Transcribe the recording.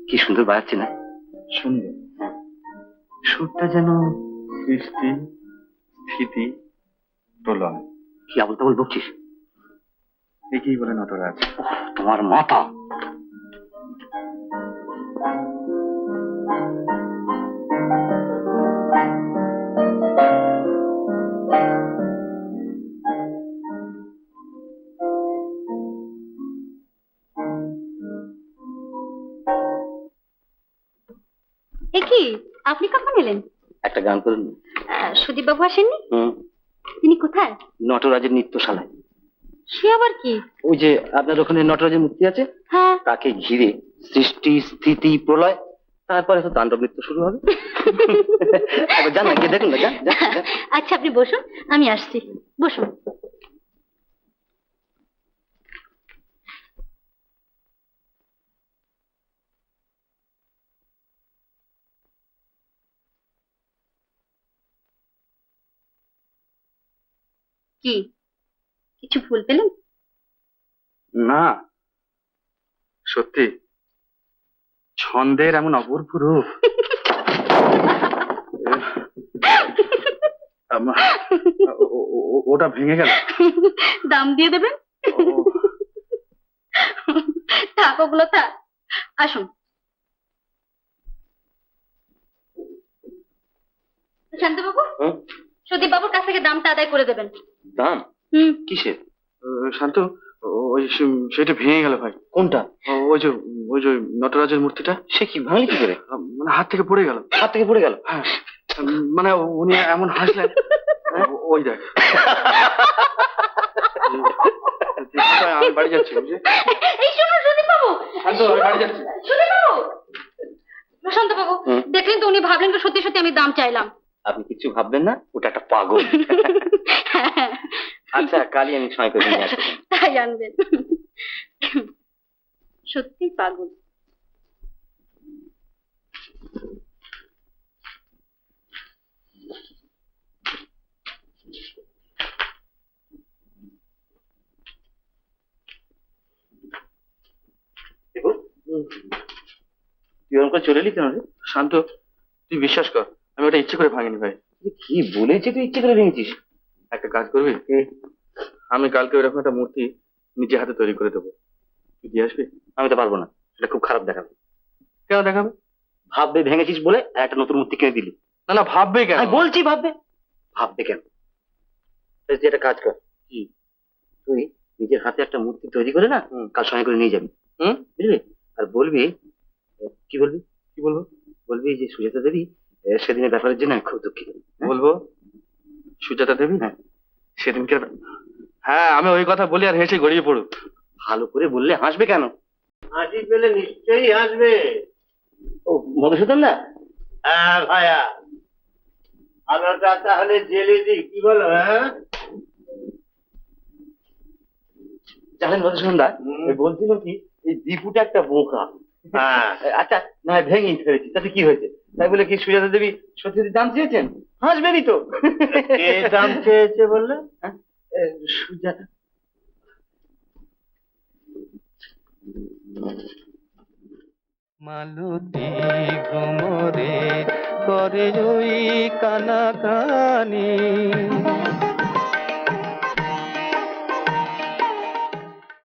কি সুন্দর বাজাচ্ছে না? সুন্দর। সুরটা যেন সৃষ্টি, স্থিতি, প্রলয়। কি আবল তাবল বকছিস? একেই বলে নটরাজ। তোমার মাথা। কি আপনি কখন এলেন? একটা গান করুন। সুদীপ বাবু আসেননি? তিনি কোথায়? নটরাজের নৃত্যশালায়। সে আবার কি? ওই যে আপনার ওখানে নটরাজের মূর্তি আছে, হ্যাঁ, তাকে ঘিরে সৃষ্টি, স্থিতি, প্রলয়, তারপরে তো তাণ্ডব নৃত্য শুরু হবে। জান না, গিয়ে দেখুন না। আচ্ছা আপনি বসুন, আমি আসছি। বসুন। কি কিছু ফুল পেলেন? না, সত্যি ছন্দের এমন অপূর্ব রূপ। ওটা ভেঙে গেল। দাম দিয়ে দেবেন? থাক ওগুলো থাক, আসুন। শান্তবাবু, সুদীপ বাবুর কাছ থেকে দামটা আদায় করে দেবেন। দাম? কিসের? শান্ত, ওই সেটা ভেঙে গেল ভাই। কোনটা? ওই যে নটরাজের মূর্তিটা। সে কি ভাঙলি কি করে? মানে হাত থেকে পড়ে গেল। হাত থেকে পড়ে গেল? হ্যাঁ, মানে উনি এমন হাসলেন। ওই দেখ। আমি বাড়ি যাচ্ছি। এই শুনুন সুদীপ বাবু, শান্ত, আমি বাড়ি যাচ্ছি। সুদীপ বাবু, প্রশান্ত বাবু, দেখলেন তো উনি ভাবলেন তো সত্যি সত্যি আমি দাম চাইলাম। আপনি কিছু ভাববেন না, ওটা একটা পাগল। আচ্ছা, কালই আমি সময় করে নিয়ে আসবো। তাই আনবেন। সত্যি পাগল। তুই আমাকে চলে এলি কেন রে? শান্ত, তুই বিশ্বাস কর, আমি ওটা ইচ্ছে করে ভাঙিনি ভাই। কি বলেছি তুই ইচ্ছে করে ভেঙেছিস? একটা কাজ করবি? আমি কালকে ওইরকম একটা মূর্তি নিজে হাতে তৈরি করে দেবো, তুই দিয়ে আসবি? আমি তো পারবো না, এটা খুব খারাপ দেখাবে। কেন দেখাবে? ভাববে ভেঙেছিস বলে একটা নতুন মূর্তি কিনে দিলি। না না, ভাববে কেন? আমি বলছি ভাববে। ভাববে কেন? তুই একটা কাজ কর। কি? তুই নিজের হাতে একটা মূর্তি তৈরি করে না, কাল সঙ্গে করে নিয়ে যাবি। বুঝলি? আর বলবি, কি বলবি? কি বলবো? বলবি যে সুজাতা দেবী সেদিনের ব্যাপারের জন্য আমি খুব দুঃখিত। বলবো সুজাতা দেবী? হ্যাঁ। সেদিনকে? হ্যাঁ, আমি ওই কথা বলি আর হেসে গড়িয়ে পড়ুক। ভালো করে বললে হাসবে কেন? হাসি পেলে নিশ্চয়ই হাসবে। ও মধুসূদন না? হ্যাঁ ভাইয়া, আলোটা তাহলে জেলে দিই, কি বলো? হ্যাঁ, জানেন মধুসূদন দা, বলছিল কি এই দীপুটা একটা বোকা। হ্যাঁ, আচ্ছা, না হয় ভেঙেই ফেলেছি, তাতে কি হয়েছে? তাই বলে কি সুজাতা দেবী সত্যি সত্যি দাম চেয়েছেন? হাসবেনই তো। কে দাম চেয়েছে বললে? সুজাতা। মালতী ঘুমরে করে ওই কানাকানি।